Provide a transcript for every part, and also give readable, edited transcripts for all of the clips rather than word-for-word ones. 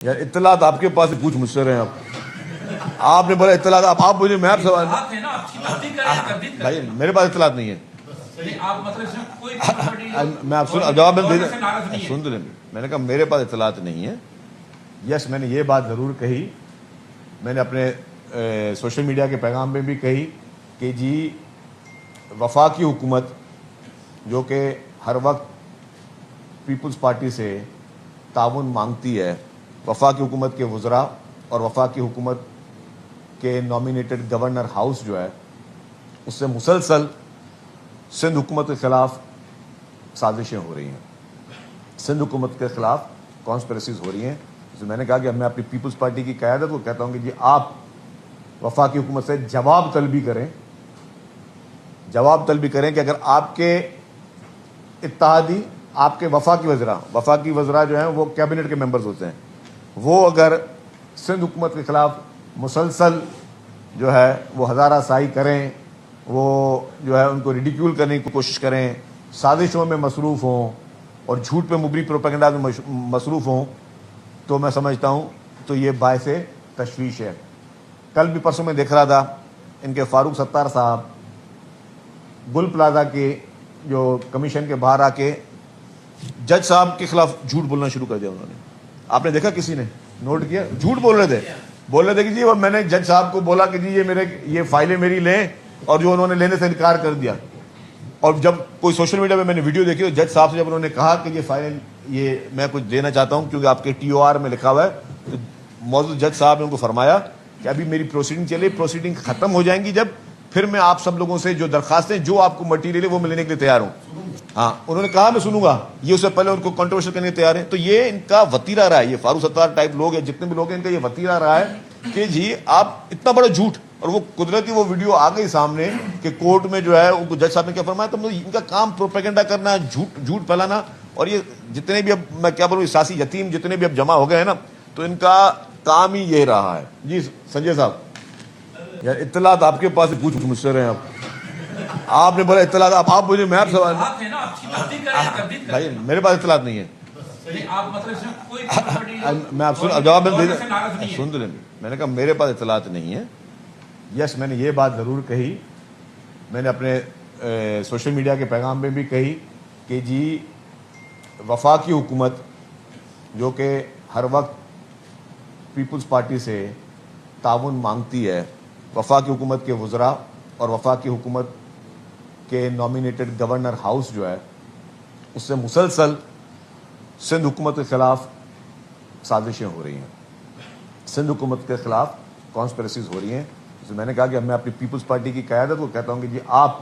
یار اطلاعات آپ کے پاس پوچھ مجھ سے رہے ہیں آپ نے بولا اطلاعات آپ مجھے میں سوال بھائی میرے پاس اطلاعات نہیں ہے میں آپ جواب سن لیں میں نے کہا میرے پاس اطلاعات نہیں ہے. یس میں نے یہ بات ضرور کہی, میں نے اپنے سوشل میڈیا کے پیغام میں بھی کہی کہ جی وفاقی حکومت جو کہ ہر وقت پیپلز پارٹی سے تعاون مانگتی ہے, وفاقی حکومت کے وزراء اور وفاقی حکومت کے نامینیٹڈ گورنر ہاؤس جو ہے اس سے مسلسل سندھ حکومت کے خلاف سازشیں ہو رہی ہیں, سندھ حکومت کے خلاف کانسپریسیز ہو رہی ہیں. تو میں نے کہا کہ میں اپنی پیپلز پارٹی کی قیادت کو کہتا ہوں کہ جی آپ وفاقی حکومت سے جواب طلبی کریں کہ اگر آپ کے اتحادی, آپ کے وفاقی وزراء جو ہیں وہ کیبنٹ کے ممبرز ہوتے ہیں, وہ اگر سندھ حکومت کے خلاف مسلسل جو ہے وہ ہزارہ سائی کریں, وہ جو ہے ان کو ریڈیکیول کرنے کی کوشش کریں, سازشوں میں مصروف ہوں اور جھوٹ پہ مبنی پروپیگنڈا میں مصروف ہوں, تو میں سمجھتا ہوں تو یہ باعث تشویش ہے. کل بھی پرسوں میں دیکھ رہا تھا ان کے فاروق ستار صاحب گل پلازا کے جو کمیشن کے باہر آ کے جج صاحب کے خلاف جھوٹ بولنا شروع کر دیا. انہوں نے, آپ نے دیکھا, کسی نے نوٹ کیا, جھوٹ بول رہے تھے کہ جی وہ میں نے جج صاحب کو بولا کہ جی یہ فائلیں میری لیں, اور جو انہوں نے لینے سے انکار کر دیا. اور جب کوئی سوشل میڈیا پہ میں نے ویڈیو دیکھی تو جج صاحب سے جب انہوں نے کہا کہ یہ فائل یہ میں کچھ دینا چاہتا ہوں کیونکہ آپ کے TOR میں لکھا ہوا ہے, تو موجود جج صاحب نے ان کو فرمایا کہ ابھی میری پروسیڈنگ چلے, پروسیڈنگ ختم ہو جائیں گی جب, پھر میں آپ سب لوگوں سے جو درخواستیں جو آپ کو مٹیریل ہے وہ میں لینے کے لیے تیار ہوں. ہاں انہوں نے کہا میں سنوں گا, یہ اس سے پہلے ان کو کنٹروورشل کرنے کے تیار ہیں. تو یہ ان کا وتیرہ رہا ہے, یہ فاروق ستار ٹائپ لوگ ہیں جتنے بھی لوگ ہیں, ان کا یہ وتیرہ رہا ہے کہ جی آپ اتنا بڑا جھوٹ, اور وہ قدرتی وہ ویڈیو آ گئی سامنے کہ کورٹ میں جو ہے ان کو جج صاحب نے کیا فرمایا, تو ان کا کام پروپیگنڈا کرنا, جھوٹ پھیلانا, اور یہ جتنے بھی اب میں کیا بولوں سیاسی یتیم جتنے بھی اب جمع ہو گئے ہیں نا, تو ان کا کام ہی یہ رہا ہے. جی سنجے صاحب, یار اطلاعات آپ کے پاس پوچھ مجھ سے رہے ہیں آپ نے بولا اطلاعات آپ مجھے میں سوال بھائی میرے پاس اطلاعات نہیں ہے. میں آپ جواب سن لیں میں نے کہا میرے پاس اطلاعات نہیں ہے. یس میں نے یہ بات ضرور کہی, میں نے اپنے سوشل میڈیا کے پیغام میں بھی کہی کہ جی وفاقی حکومت جو کہ ہر وقت پیپلز پارٹی سے تعاون مانگتی ہے, وفاقی حکومت کے وزراء اور وفاقی حکومت کے نامینیٹڈ گورنر ہاؤس جو ہے اس سے مسلسل سندھ حکومت کے خلاف سازشیں ہو رہی ہیں, سندھ حکومت کے خلاف کانسپریسیز ہو رہی ہیں. تو میں نے کہا کہ میں اپنی پیپلز پارٹی کی قیادت کو کہتا ہوں کہ جی آپ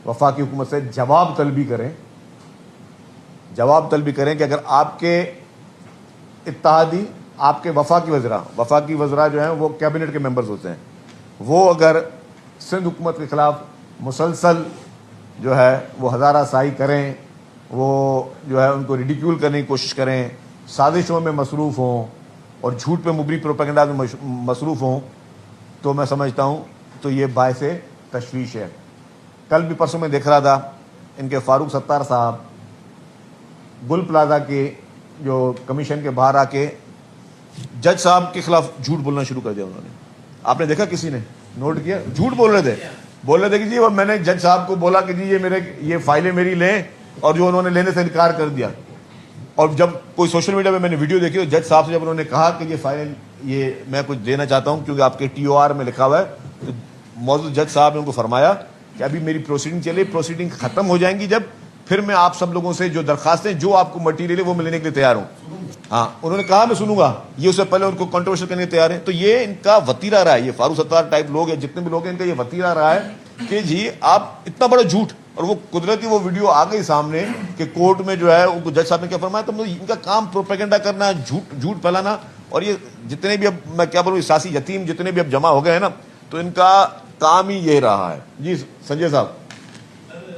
وفاقی حکومت سے جواب طلبی کریں کہ اگر آپ کے اتحادی, آپ کے وفاقی وزراء جو ہیں وہ کیبنٹ کے ممبرز ہوتے ہیں, وہ اگر سندھ حکومت کے خلاف مسلسل جو ہے وہ ہزارہ سائی کریں, وہ جو ہے ان کو ریڈیکیول کرنے کی کوشش کریں, سازشوں میں مصروف ہوں اور جھوٹ پہ مبنی پروپیگنڈا میں مصروف ہوں, تو میں سمجھتا ہوں تو یہ باعث تشویش ہے. کل بھی پرسوں میں دیکھ رہا تھا ان کے فاروق ستار صاحب گل پلازا کے جو کمیشن کے باہر آ کے جج صاحب کے خلاف جھوٹ بولنا شروع کر دیا. انہوں نے, آپ نے دیکھا, کسی نے نوٹ کیا, جھوٹ بول رہے تھے کہ جی وہ میں نے جج صاحب کو بولا کہ جی یہ فائلیں میری لیں, اور جو انہوں نے لینے سے انکار کر دیا. اور جب کوئی سوشل میڈیا پہ میں نے ویڈیو دیکھی تو جج صاحب سے جب انہوں نے کہا کہ یہ فائل یہ میں کچھ دینا چاہتا ہوں کیونکہ آپ کے TOR میں لکھا ہوا ہے, تو موجود جج صاحب نے ان کو فرمایا کہ ابھی میری پروسیڈنگ چلے, پروسیڈنگ ختم ہو جائیں گی جب, پھر میں آپ سب لوگوں سے جو درخواستیں جو آپ کو مٹیریل ہے وہ میں لینے کے لیے تیار ہوں. ہاں انہوں نے کہا میں سنوں گا, یہ اس سے پہلے ان کو کنٹروورشل کرنے کے تیار ہیں. تو یہ ان کا وتیرہ رہا ہے, یہ فاروق ستار ٹائپ لوگ ہیں جتنے بھی لوگ ہیں, ان کا یہ وتیرہ رہا ہے کہ جی آپ اتنا بڑا جھوٹ, اور وہ قدرتی وہ ویڈیو آ گئی سامنے کہ کورٹ میں جو ہے ان کو جج صاحب نے کیا فرمایا, تو ان کا کام پروپیگنڈا کرنا, جھوٹ پھیلانا, اور یہ جتنے بھی اب میں کیا بولوں سیاسی یتیم جتنے بھی اب جمع ہو گئے ہیں نا, تو ان کا کام ہی یہ رہا ہے. جی سنجے صاحب.